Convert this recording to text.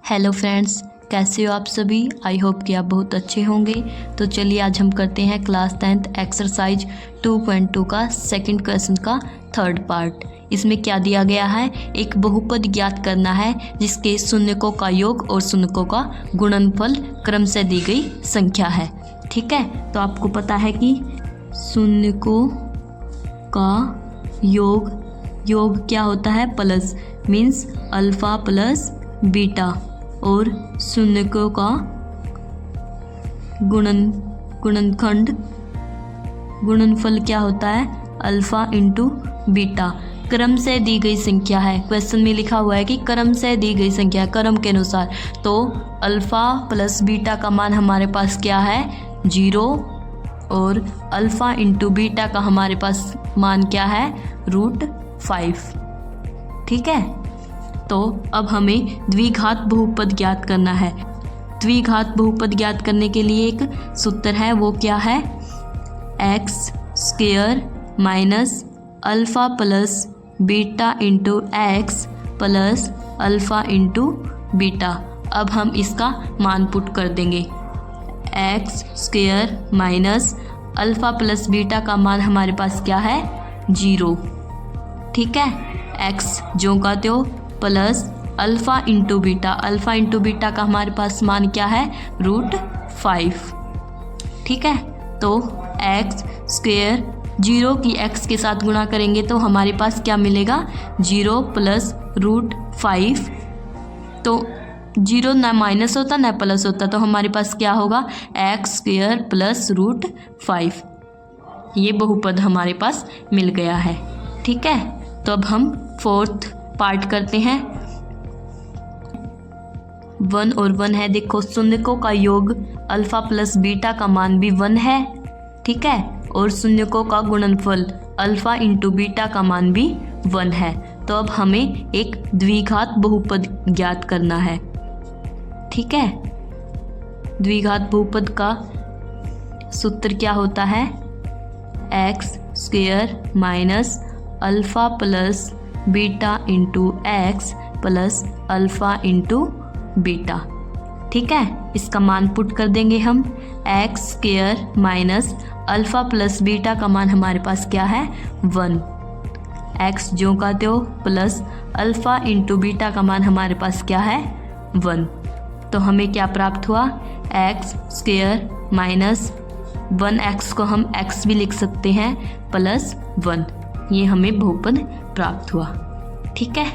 Hello friends, कैसे हो आप सभी। आई होप कि आप बहुत अच्छे होंगे। तो चलिए आज हम करते हैं क्लास 10th एक्सरसाइज 2.2 का सेकंड क्वेश्चन का थर्ड पार्ट। इसमें क्या दिया गया है, एक बहुपद ज्ञात करना है जिसके शून्यकों का योग और शून्यकों का गुणनफल क्रम से दी गई संख्या है। ठीक है, तो आपको पता है कि शून्यकों का योग क्या होता है, plus means alpha plus beta, और शून्यकों का गुणनफल क्या होता है, अल्फ़ा इंटू बीटा। क्रम से दी गई संख्या है, क्वेश्चन में लिखा हुआ है कि क्रम से दी गई संख्या क्रम के अनुसार। तो अल्फ़ा प्लस बीटा का मान हमारे पास क्या है, 0, और अल्फ़ा इंटू बीटा का हमारे पास मान क्या है, √5। ठीक है, तो अब हमें द्विघात बहुपद ज्ञात करना है। द्विघात बहुपद ज्ञात करने के लिए एक सूत्र है, वो क्या है, x² minus alpha plus beta into x plus alpha into beta. अब हम इसका मान पुट कर देंगे। x² minus alpha plus beta का मान हमारे पास क्या है, 0। ठीक है, x जो का त्यों plus alpha into beta, alpha into beta का हमारे पास मान क्या है, √5। ठीक है, तो x² 0 की x के साथ गुणा करेंगे तो हमारे पास क्या मिलेगा, 0 प्लस √5। तो 0 ना माइनस होता ना प्लस होता, तो हमारे पास क्या होगा, x² प्लस √5। ये बहुपद हमारे पास मिल गया है। ठीक है, तो अब हम फोर्थ पार्ट करते हैं। 1 और 1 है, देखो शून्यकों का योग अल्फ़ा प्लस बीटा का मान भी 1 है। ठीक है, और शून्यकों का गुणनफल अल्फ़ा इंटू बीटा का मान भी 1 है। तो अब हमें एक द्विघात बहुपद ज्ञात करना है। ठीक है, द्विघात बहुपद का सूत्र क्या होता है, x² minus alpha plus beta into x plus alpha into beta. ठीक है, इसका मान पुट कर देंगे हम। x² minus alpha plus beta का मान हमारे पास क्या है, 1। x जो का त्यों प्लस अल्फ़ा इंटू बीटा का मान हमारे पास क्या है, 1। तो हमें क्या प्राप्त हुआ, x² माइनस 1x को हम x भी लिख सकते हैं, प्लस 1। ये हमें बहुपद प्राप्त हुआ। ठीक है।